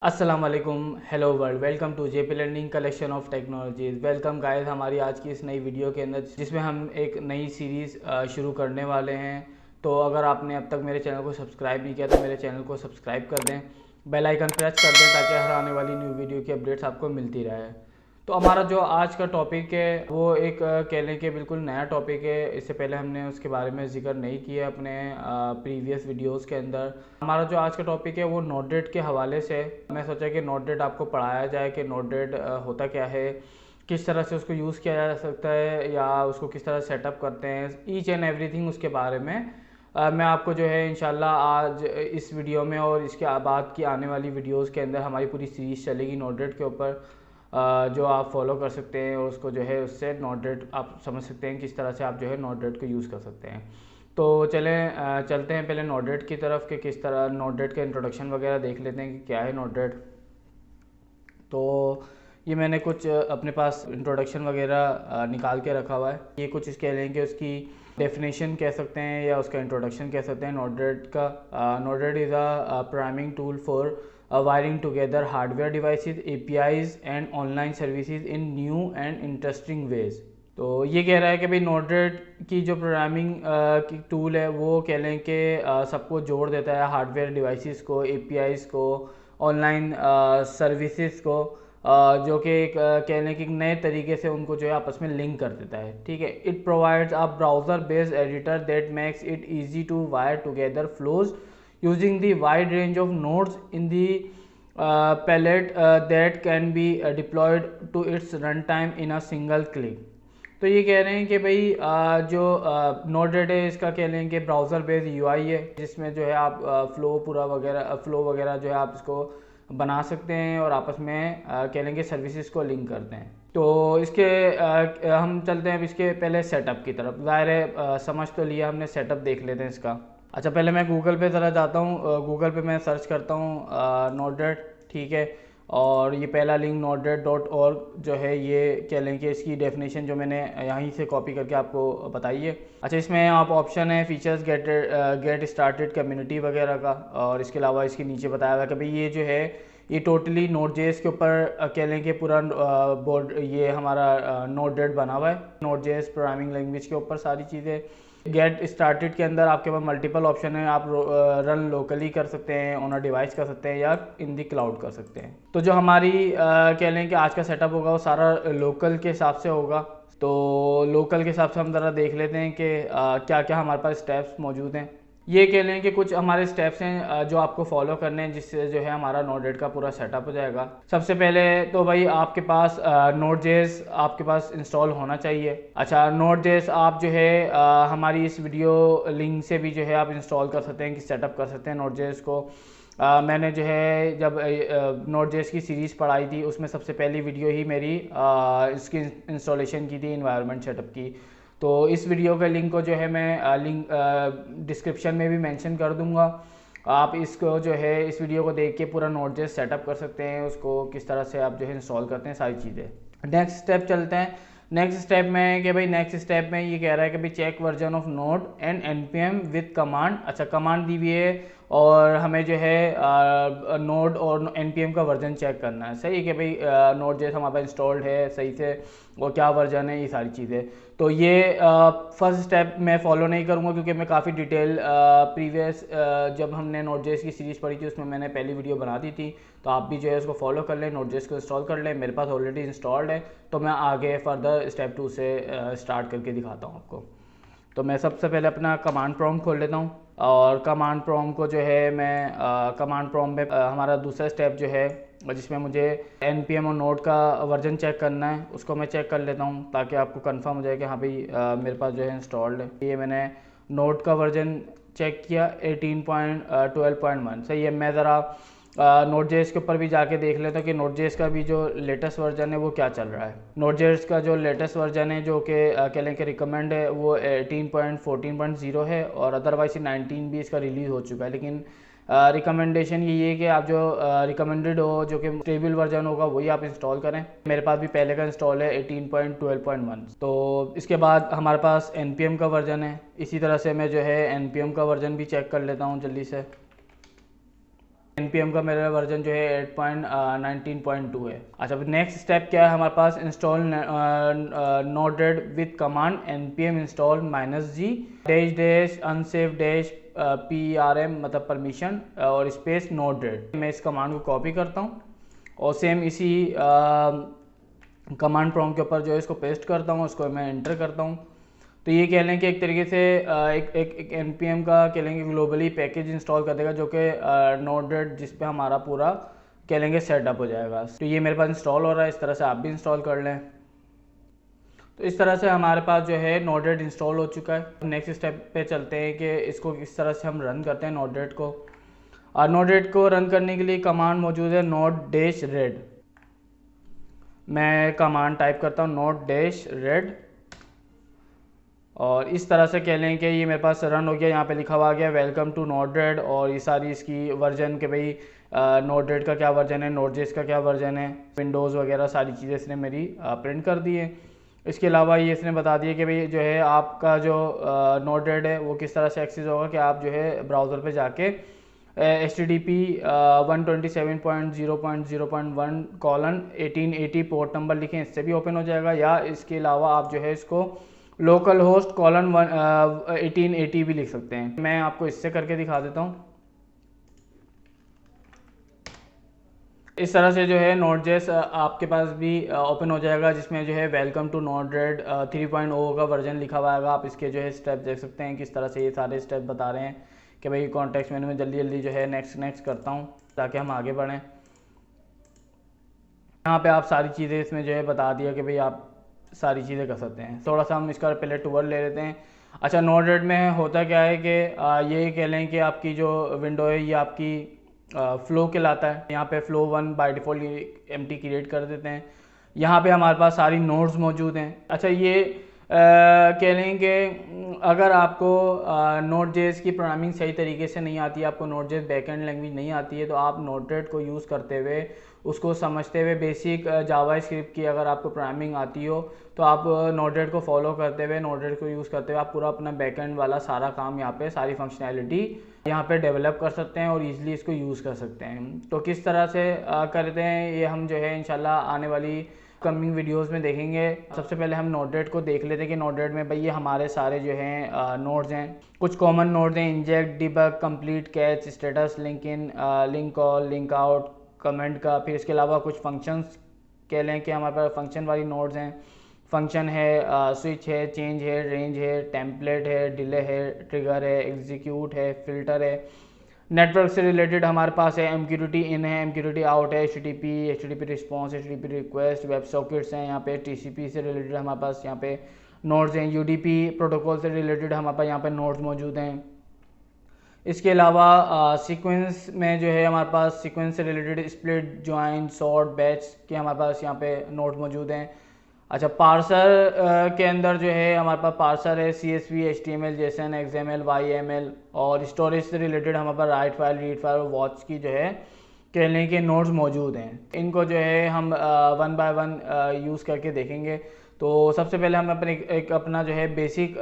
अस्सलाम वालेकुम, hello world, welcome to JP learning collection of technologies. Welcome guys हमारी आज की इस नई वीडियो के अंदर, जिसमें हम एक नई सीरीज़ शुरू करने वाले हैं। तो अगर आपने अब तक मेरे चैनल को सब्सक्राइब नहीं किया तो मेरे चैनल को सब्सक्राइब कर दें, बेल आइकन प्रेस कर दें ताकि हर आने वाली न्यू वीडियो की अपडेट्स आपको मिलती रहे। तो हमारा जो आज का टॉपिक है वो एक कह लें कि बिल्कुल नया टॉपिक है। इससे पहले हमने उसके बारे में जिक्र नहीं किया अपने प्रीवियस वीडियोस के अंदर। हमारा जो आज का टॉपिक है वो नोट-जेएस के हवाले से मैं सोचा कि नोट-जेएस आपको पढ़ाया जाए कि नोट-जेएस होता क्या है, किस तरह से उसको यूज़ किया जा सकता है या उसको किस तरह सेटअप करते हैं, ईच एंड एवरीथिंग उसके बारे में मैं आपको जो है इंशाल्लाह आज इस वीडियो में और इसके बाद की आने वाली वीडियोस के अंदर हमारी पूरी सीरीज़ चलेगी नोट-जेएस के ऊपर, जो आप फॉलो कर सकते हैं और उसको जो है उससे नोट-जेएस आप समझ सकते हैं किस तरह से आप जो है नोट-जेएस को यूज़ कर सकते हैं। तो चलते हैं पहले नोट-जेएस की तरफ कि किस तरह नोट-जेएस का इंट्रोडक्शन वगैरह देख लेते हैं कि क्या है नोट-जेएस। तो ये मैंने कुछ अपने पास इंट्रोडक्शन वगैरह निकाल के रखा हुआ है। ये कुछ कह लेंगे उसकी डेफिनेशन कह सकते हैं या उसका इंट्रोडक्शन कह सकते हैं नोट-जेएस का। Note-JS is a programming tool for wiring together hardware devices, APIs and online services in new and interesting veg. तो ये कह रहा है कि भाई नोट-जेएस की जो प्रोग्रामिंग की टूल है वो कह लें कि सबको जोड़ देता है, हार्डवेयर डिवाइसेस को, एपीआईज को, ऑनलाइन सर्विसेज को, जो कि एक कह लें कि एक नए तरीके से उनको जो है आपस में लिंक कर देता है। ठीक है। It provides a browser based editor that makes it easy to wire together flows using the wide range of nodes in the palette that can be deployed to its run time in a single click. तो ये कह रहे हैं कि भाई जो note-JS है इसका कह लें कि ब्राउज़र बेस्ड यूआई है, जिसमें जो है आप फ्लो वगैरह जो है आप इसको बना सकते हैं और आपस में कह लेंगे सर्विसेज को लिंक करते हैं। तो इसके हम चलते हैं अब इसके पहले सेटअप की तरफ। ज़ाहिर है समझ तो लिया हमने, सेटअप देख लेते हैं इसका। अच्छा, पहले मैं गूगल पे ज़रा जाता हूँ, गूगल पे मैं सर्च करता हूँ नोट-जेएस। ठीक है। और ये पहला लिंक notjet.org जो है, ये कह लें कि इसकी डेफिनेशन जो मैंने यहीं से कॉपी करके आपको बताई है। अच्छा, इसमें आप ऑप्शन है फीचर्स, गेट स्टार्टेड, कम्युनिटी वगैरह का, और इसके अलावा इसके नीचे बताया हुआ है कि भाई ये जो है ये टोटली नोट-जेएस के ऊपर कह लें कि पूरा बोर्ड ये हमारा नोट-जेएस बना हुआ है, नोट-जेएस प्रोग्रामिंग लैंग्वेज के ऊपर सारी चीज़ें। गेट स्टार्टेड के अंदर आपके पास मल्टीपल ऑप्शन है, आप रन लोकली कर सकते हैं, ऑन अ डिवाइस कर सकते हैं या इन दी क्लाउड कर सकते हैं। तो जो हमारी कह लें कि आज का सेटअप होगा वो सारा लोकल के हिसाब से होगा। तो लोकल के हिसाब से हम ज़रा देख लेते हैं कि क्या क्या हमारे पास स्टेप्स मौजूद हैं। ये कह लें कि कुछ हमारे स्टेप्स हैं जो आपको फॉलो करने हैं, जिससे जो है हमारा नोट-जेएस का पूरा सेटअप हो जाएगा। सबसे पहले तो भाई आपके पास नोट-जेएस आपके पास इंस्टॉल होना चाहिए। अच्छा, नोट-जेएस आप जो है हमारी इस वीडियो लिंक से भी जो है आप इंस्टॉल कर सकते हैं कि सेटअप कर सकते हैं नोट-जेएस को। मैंने जो है जब नोट-जेएस की सीरीज़ पढ़ाई थी उसमें सबसे पहली वीडियो ही मेरी इसकी इंस्टॉलेशन की थी, इन्वायरमेंट सेटअप की। तो इस वीडियो के लिंक को जो है मैं लिंक डिस्क्रिप्शन में भी मेंशन कर दूंगा। आप इसको जो है इस वीडियो को देख के पूरा नोट-जेएस सेटअप कर सकते हैं, उसको किस तरह से आप जो है इंस्टॉल करते हैं सारी चीज़ें। नेक्स्ट स्टेप चलते हैं। नेक्स्ट स्टेप में कि भाई नेक्स्ट स्टेप में ये कह रहा है कि भाई check version of node and npm with command. अच्छा, कमांड दी हुई है और हमें जो है नोड और npm का वर्जन चेक करना है। सही है कि भाई नोट-जेएस हमारे पास इंस्टॉल्ड है सही से और क्या वर्जन है, ये सारी चीज़ें। तो ये फर्स्ट स्टेप मैं फॉलो नहीं करूँगा क्योंकि मैं काफ़ी डिटेल प्रीवियस जब हमने नोट-जेएस की सीरीज़ पढ़ी थी उसमें मैंने पहली वीडियो बना दी थी। तो आप भी जो है उसको फॉलो कर लें, नोट-जेएस को इंस्टॉल कर लें। मेरे पास ऑलरेडी इंस्टॉल्ड है, तो मैं आगे फर्दर स्टेप 2 से स्टार्ट करके दिखाता हूँ आपको। तो मैं सबसे पहले अपना कमांड प्रॉम्प्ट खोल लेता हूँ और कमांड प्रॉम्प्ट को जो है मैं कमांड प्रॉम्प्ट में हमारा दूसरा स्टेप जो है जिसमें मुझे npm और नोड का वर्जन चेक करना है उसको मैं चेक कर लेता हूँ ताकि आपको कंफर्म हो जाए कि हाँ भाई मेरे पास जो है इंस्टॉल्ड है। ये मैंने नोड का वर्जन चेक किया 18.12.1। सही है। मैं ज़रा नोट-जेएस के ऊपर भी जाके देख लेता हूँ कि नोट-जेएस का भी जो लेटेस्ट वर्जन है वो क्या चल रहा है। नोट-जेएस का जो लेटेस्ट वर्जन है जो कि कह लें कि रिकमेंड है वो 18.14.0 है और अदरवाइज 19 भी इसका रिलीज़ हो चुका है। लेकिन रिकमेंडेशन यही है कि आप जो रिकमेंडेड हो जो कि स्टेबल वर्जन होगा वही आप इंस्टॉल करें। मेरे पास भी पहले का इंस्टॉल है 18.12.1। तो इसके बाद हमारे पास npm का वर्जन है। इसी तरह से मैं जो है npm का वर्जन भी चेक कर लेता हूँ जल्दी से। npm का मेरा वर्जन जो है 8.19.2 है। अच्छा, नेक्स्ट स्टेप क्या है हमारे पास, install node red with command npm install -g -- unsafe -prm मतलब परमिशन और स्पेस नोड-रेड। मैं इस कमांड को कॉपी करता हूँ और सेम इसी कमांड प्रॉम्प्ट के ऊपर जो है इसको पेस्ट करता हूँ, उसको मैं एंटर करता हूँ। तो ये कह लें कि एक तरीके से एक npm का कह लेंगे ग्लोबली पैकेज इंस्टॉल कर देगा, जो कि नोड-रेड जिस पे हमारा पूरा कह लेंगे सेटअप हो जाएगा। तो ये मेरे पास इंस्टॉल हो रहा है, इस तरह से आप भी इंस्टॉल कर लें। तो इस तरह से हमारे पास जो है नोड-रेड इंस्टॉल हो चुका है। नेक्स्ट स्टेप पे चलते हैं कि इसको किस तरह से हम रन करते हैं नोड-रेड को। नोड-रेड को रन करने के लिए कमांड मौजूद है node-red। मैं कमांड टाइप करता हूँ node-red और इस तरह से कह लें कि ये मेरे पास रन हो गया। यहाँ पे लिखा हुआ गया वेलकम टू नोड-रेड और ये सारी इसकी वर्जन के भाई नोड-रेड का क्या वर्जन है, नोड.js का क्या वर्जन है, विंडोज़ वगैरह सारी चीज़ें इसने मेरी प्रिंट कर दी है। इसके अलावा ये इसने बता दिया कि भाई जो है आपका जो नोड-रेड है वो किस तरह से एक्सेस होगा, कि आप जो है ब्राउज़र पे जाके HTTP 127.0.0.1:1880 पोर्ट नंबर लिखें, इससे भी ओपन हो जाएगा। या इसके अलावा आप जो है इसको लोकल होस्ट :1880 भी लिख सकते हैं। मैं आपको इससे करके दिखा देता हूँ। इस तरह से जो है नोड.js आपके पास भी ओपन हो जाएगा, जिसमें जो है वेलकम टू नोड-रेड 3.0 का वर्जन लिखा हुआ है। आप इसके जो है स्टेप देख सकते हैं, किस तरह से ये सारे स्टेप बता रहे हैं कि भाई कॉन्टेक्स्ट मेनू में जल्दी जो है नेक्स्ट करता हूँ ताकि हम आगे बढ़ें। यहाँ पे आप सारी चीज़ें इसमें जो है बता दिया कि भाई आप सारी चीज़ें कर सकते हैं। थोड़ा सा हम इसका पहले टूर ले लेते हैं। अच्छा, नोड-रेड में होता क्या है कि ये कह लें कि आपकी जो विंडो है ये आपकी फ्लो कहलाता है। यहाँ पे flow 1 by default empty create कर देते हैं। यहाँ पे हमारे पास सारी नोड्स मौजूद हैं। अच्छा, ये कह लें कि अगर आपको नोड.js की प्रोग्रामिंग सही तरीके से नहीं आती है, आपको नोड.js बैकएंड लैंग्वेज नहीं आती है, तो आप नोड-रेड को यूज़ करते हुए उसको समझते हुए बेसिक जावास्क्रिप्ट की अगर आपको प्रोग्रामिंग आती हो तो आप नोड-रेड को फॉलो करते हुए नोड-रेड को यूज़ करते हुए आप पूरा अपना बैकएंड वाला सारा काम यहाँ पे सारी फंक्शनैलिटी यहाँ पे डेवलप कर सकते हैं और ईजिली इसको यूज़ कर सकते हैं। तो किस तरह से करते हैं ये हम जो है इंशाल्लाह आने वाली कमिंग वीडियोस में देखेंगे। सबसे पहले हम नोड-रेड को देख लेते हैं कि नोड-रेड में भाई ये हमारे सारे जो हैं नोड्स हैं। कुछ कॉमन नोड्स हैं: inject, debug, complete, catch, status, link in, link call, link out, comment का। फिर इसके अलावा कुछ फंक्शंस कह लें कि हमारे पास फंक्शन वाली नोड्स हैं। फंक्शन है, स्विच है, चेंज है, रेंज है, टेम्पलेट है, डिले है, ट्रिगर है, एग्जीक्यूट है, फिल्टर है। नेटवर्क से रिलेटेड हमारे पास है MQTT इन है, MQTT आउट है, HTTP response, HTTP request, web sockets हैं यहाँ पे, TCP से रिलेटेड हमारे पास यहाँ पे नोड्स हैं, UDP प्रोटोकॉल से रिलेटेड हमारे पास यहाँ पे नोड्स मौजूद हैं। इसके अलावा सीक्वेंस में जो है हमारे पास सीक्वेंस से related split, join, sort, batch के हमारे पास यहाँ पे नोड्स मौजूद हैं। अच्छा, पार्सर के अंदर जो है हमारे पास पार्सर है, CSV, HTML, JSON, XML, YML और स्टोरेज से रिलेटेड हमारे पास राइट फाइल, रीड फाइल और वॉच की जो है कह लें कि नोड्स मौजूद हैं। इनको जो है हम 1 बाय 1 यूज़ करके देखेंगे। तो सबसे पहले हम अपने एक अपना जो है बेसिक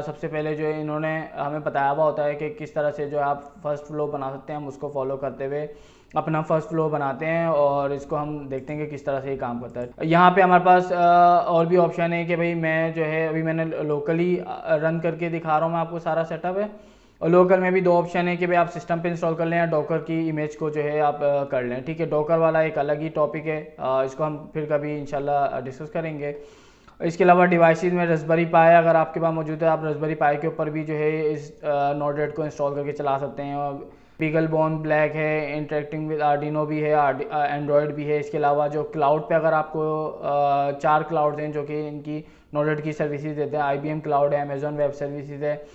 सबसे पहले जो है इन्होंने हमें बताया हुआ होता है कि किस तरह से जो आप फर्स्ट फ्लो बना सकते हैं। हम उसको फॉलो करते हुए अपना फर्स्ट फ्लो बनाते हैं और इसको हम देखते हैं कि किस तरह से ये काम करता है। यहाँ पे हमारे पास और भी ऑप्शन है कि भाई मैं जो है अभी मैंने लोकली रन करके दिखा रहा हूँ मैं आपको सारा सेटअप है। और लोकल में भी 2 ऑप्शन है कि भाई आप सिस्टम पे इंस्टॉल कर लें या डॉकर की इमेज को जो है आप कर लें। ठीक है, डॉकर वाला एक अलग ही टॉपिक है, इसको हम फिर कभी इंशाल्लाह डिस्कस करेंगे। इसके अलावा डिवाइसेस में रास्पबेरी पाई अगर आपके पास मौजूद है, आप रास्पबेरी पाई के ऊपर भी जो है इस नोड-रेड को इंस्टॉल करके चला सकते हैं। और बीगलबोन ब्लैक है, इंटरेक्टिंग विद आर्डिनो भी है, एंड्रॉयड भी है। इसके अलावा जो क्लाउड पे अगर आपको 4 क्लाउड हैं जो कि इनकी नोड-रेड की सर्विसेज देते हैं। IBM क्लाउड है, अमेजॉन वेब सर्विसेज है,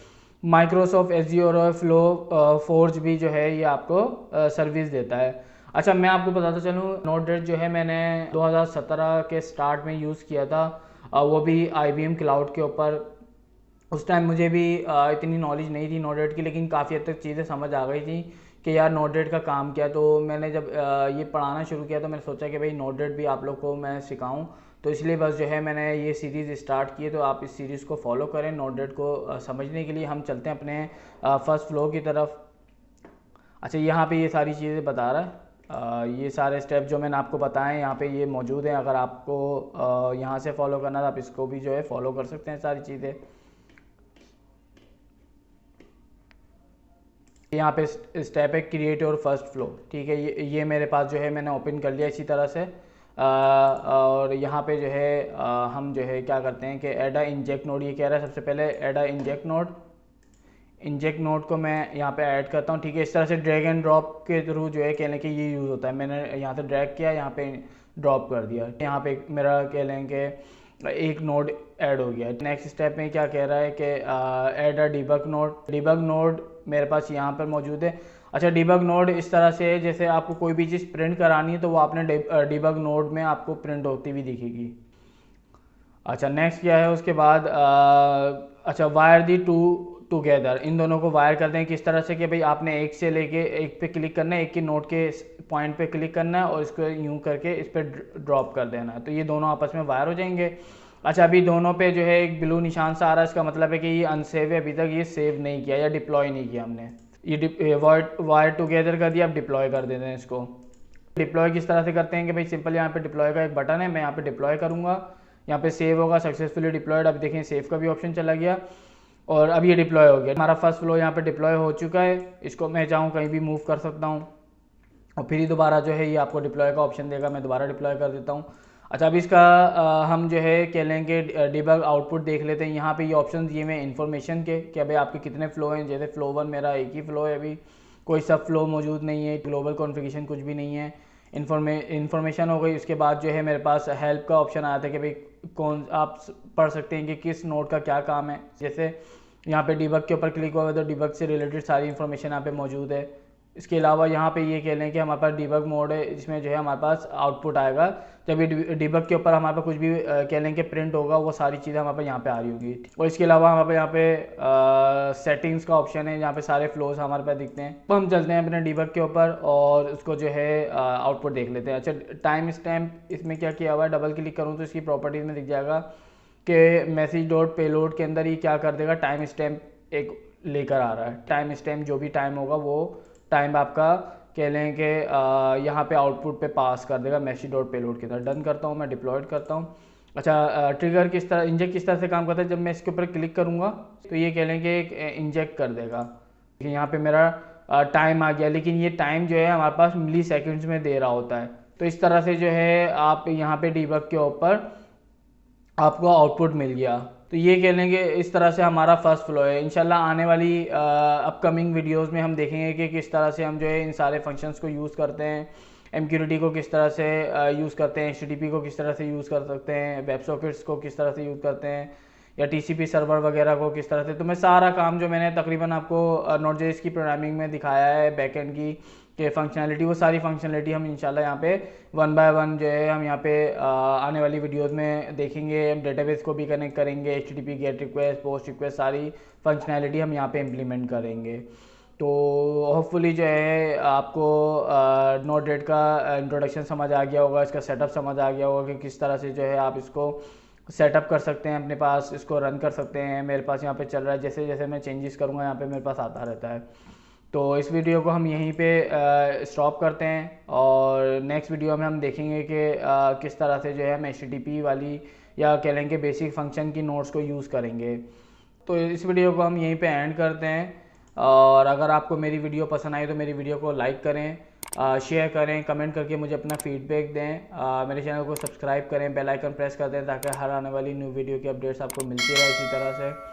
माइक्रोसॉफ्ट एज़्योर और फ्लो फोर्ज भी जो है ये आपको सर्विस देता है। अच्छा, मैं आपको बताता चलूँ नोड-रेड जो है मैंने 2017 के स्टार्ट में यूज़ किया था, वो भी IBM क्लाउड के ऊपर। उस टाइम मुझे भी इतनी नॉलेज नहीं थी नोड-रेड की, लेकिन काफ़ी हद तक चीज़ें समझ आ गई थी कि यार नोड-रेड का काम क्या है। तो मैंने जब ये पढ़ाना शुरू किया तो मैंने सोचा कि भाई नोड-रेड भी आप लोग को मैं सिखाऊं, तो इसलिए बस जो है मैंने ये सीरीज़ स्टार्ट की। तो आप इस सीरीज़ को फॉलो करें नोड-रेड को समझने के लिए। हम चलते हैं अपने फर्स्ट फ्लो की तरफ। अच्छा, यहाँ पे ये सारी चीज़ें बता रहा है। ये सारे स्टेप जो मैंने आपको बताए यहाँ पे ये मौजूद हैं। अगर आपको यहाँ से फॉलो करना है तो आप इसको भी जो है फॉलो कर सकते हैं सारी चीज़ें। यहाँ पे स्टेप है क्रिएट योर फर्स्ट फ्लो, ठीक है। ये मेरे पास जो है मैंने ओपन कर लिया इसी तरह से। और यहाँ पे जो है हम जो है क्या करते हैं कि ऐड अ इंजेक्ट नोड, ये कह रहा है सबसे पहले ऐड अ इंजेक्ट नोड। इंजेक्ट नोड को मैं यहाँ पे ऐड करता हूँ, ठीक है। इस तरह से ड्रैग एंड ड्रॉप के थ्रू जो है कह लें कि ये यूज़ होता है। मैंने यहाँ से ड्रैग किया, यहाँ पे ड्रॉप कर दिया, यहाँ पे मेरा कह लें कि एक नोड ऐड हो गया। नेक्स्ट स्टेप में क्या कह रहा है कि ऐड अ डिबग नोड। डिबग नोड मेरे पास यहाँ पर मौजूद है। अच्छा, डिबग नोड इस तरह से है जैसे आपको कोई भी चीज़ प्रिंट करानी है तो वो आपने डिबग नोड में आपको प्रिंट होती हुई दिखेगी। अच्छा, नेक्स्ट क्या है उसके बाद अच्छा, वायर दी टू टुगेदर, इन दोनों को वायर करते हैं किस तरह से कि भाई आपने एक से लेके एक पे क्लिक करना है, एक की नोट के पॉइंट पे क्लिक करना है और इसको यूं करके इस पर ड्रॉप कर देना है, तो ये दोनों आपस में वायर हो जाएंगे। अच्छा, अभी दोनों पे जो है एक ब्लू निशान सा आ रहा है, इसका मतलब है कि ये अनसेव है, अभी तक ये सेव नहीं किया या डिप्लॉय नहीं किया हमने। ये वायर टुगेदर कर दिया, अब डिप्लॉय कर देते हैं इसको। डिप्लॉय किस तरह से करते हैं कि भाई सिंपल यहाँ पे डिप्लॉय का एक बटन है, मैं यहाँ पे डिप्लॉय करूँगा, यहाँ पे सेव होगा, सक्सेसफुली डिप्लॉयड। अब देखें सेव का भी ऑप्शन चला गया और अब ये डिप्लॉय हो गया। हमारा फर्स्ट फ्लो यहाँ पे डिप्लॉय हो चुका है। इसको मैं चाहूँ कहीं भी मूव कर सकता हूँ और फिर ही दोबारा जो है ये आपको डिप्लॉय का ऑप्शन देगा। मैं दोबारा डिप्लॉय कर देता हूँ। अच्छा, अब इसका हम जो है कह लेंगे डिबग आउटपुट देख लेते हैं। यहाँ पे ये ऑप्शन दिए हुए इन्फॉर्मेशन के कि भाई आपके कितने फ्लो हैं। जैसे फ्लो 1 मेरा एक ही फ्लो है, अभी कोई सब फ्लो मौजूद नहीं है, ग्लोबल कॉन्फ़िगरेशन कुछ भी नहीं है। इन्फॉर्मेशन हो गई। उसके बाद जो है मेरे पास हेल्प का ऑप्शन आया था कि भाई कौन आप पढ़ सकते हैं कि किस नोड का क्या काम है। जैसे यहाँ पे डिबग के ऊपर क्लिक होगा तो डिबग से रिलेटेड सारी इन्फॉर्मेशन यहाँ पे मौजूद है। इसके अलावा यहाँ पे ये कह लें कि हमारे पास डिबग मोड है, जिसमें जो है हमारे पास आउटपुट आएगा। जब ये डिबग के ऊपर हमारे पास कुछ भी कह लें कि प्रिंट होगा, वो सारी चीज़ें हमारे पास यहाँ पे आ रही होगी। और इसके अलावा हमारे पास यहाँ पे सेटिंग्स का ऑप्शन है, जहाँ पे सारे फ्लोज हमारे पास दिखते हैं। तो हम चलते हैं अपने डिबग के ऊपर और उसको जो है आउटपुट देख लेते हैं। अच्छा, टाइम स्टैम्प इसमें क्या किया हुआ है, डबल क्लिक करूँ तो इसकी प्रॉपर्टीज़ में दिख जाएगा कि मैसेज डॉट पेलोड के अंदर ही क्या कर देगा, टाइम स्टैम्प एक लेकर आ रहा है। टाइम स्टैम्प जो भी टाइम होगा वो टाइम आपका कह लें कि यहाँ पे आउटपुट पे पास कर देगा मैसेज डॉट पेलोड की तरह। डन करता हूँ, मैं डिप्लॉयड करता हूँ। अच्छा, ट्रिगर किस तरह, इंजेक्ट किस तरह से काम करता है, जब मैं इसके ऊपर क्लिक करूँगा तो ये कह लें कि एक इंजेक्ट कर देगा। यहाँ पे मेरा टाइम आ गया, लेकिन ये टाइम जो है हमारे पास मिली सेकेंड्स में दे रहा होता है। तो इस तरह से जो है आप यहाँ पे डिबग के ऊपर आपको आउटपुट मिल गया। तो ये कह लेंगे इस तरह से हमारा फर्स्ट फ्लो है। इंशाल्लाह आने वाली अपकमिंग वीडियोस में हम देखेंगे कि किस तरह से हम जो है इन सारे फंक्शंस को यूज़ करते हैं। MQTT को किस तरह से यूज़ करते हैं, HTTP को किस तरह से यूज़ कर सकते हैं, वेब सॉकेट्स को किस तरह से यूज़ करते हैं, या TCP सर्वर वगैरह को किस तरह से। तो मैं सारा काम जो मैंने तकरीबन आपको Node.js की प्रोग्रामिंग में दिखाया है, बैकएंड की के फंक्शनैलिटी, वो सारी फंक्शनैलिटी हम इंशाल्लाह यहाँ पे 1 बाय 1 जो है हम यहाँ पे आने वाली वीडियोस में देखेंगे। हम डेटाबेस को भी कनेक्ट करेंगे, HTTP gate request, post request, सारी फंक्शनैलिटी हम यहाँ पे इम्प्लीमेंट करेंगे। तो होपफुली जो है आपको Node.js का इंट्रोडक्शन समझ आ गया होगा, इसका सेटअप समझ आ गया होगा कि किस तरह से जो है आप इसको सेटअप कर सकते हैं, अपने पास इसको रन कर सकते हैं। मेरे पास यहाँ पे चल रहा है, जैसे जैसे मैं चेंजेस करूँगा यहाँ पे मेरे पास आता रहता है। तो इस वीडियो को हम यहीं पे स्टॉप करते हैं और नेक्स्ट वीडियो में हम देखेंगे कि किस तरह से जो है हम HTTP वाली या कह लेंगे बेसिक फंक्शन की नोड्स को यूज़ करेंगे। तो इस वीडियो को हम यहीं पे एंड करते हैं। और अगर आपको मेरी वीडियो पसंद आई तो मेरी वीडियो को लाइक करें, शेयर करें, कमेंट करके मुझे अपना फीडबैक दें। मेरे चैनल को सब्सक्राइब करें, बेल आइकन प्रेस कर दें ताकि हर आने वाली न्यू वीडियो की अपडेट्स आपको मिलती रहे इसी तरह से।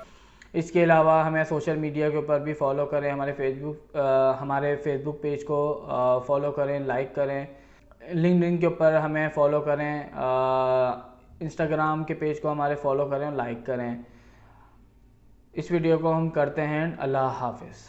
इसके अलावा हमें सोशल मीडिया के ऊपर भी फॉलो करें, हमारे फेसबुक पेज को फॉलो करें, लाइक करें, लिंक्डइन के ऊपर हमें फॉलो करें, इंस्टाग्राम के पेज को हमारे फॉलो करें और लाइक करें। इस वीडियो को हम करते हैं। अल्लाह हाफिज़।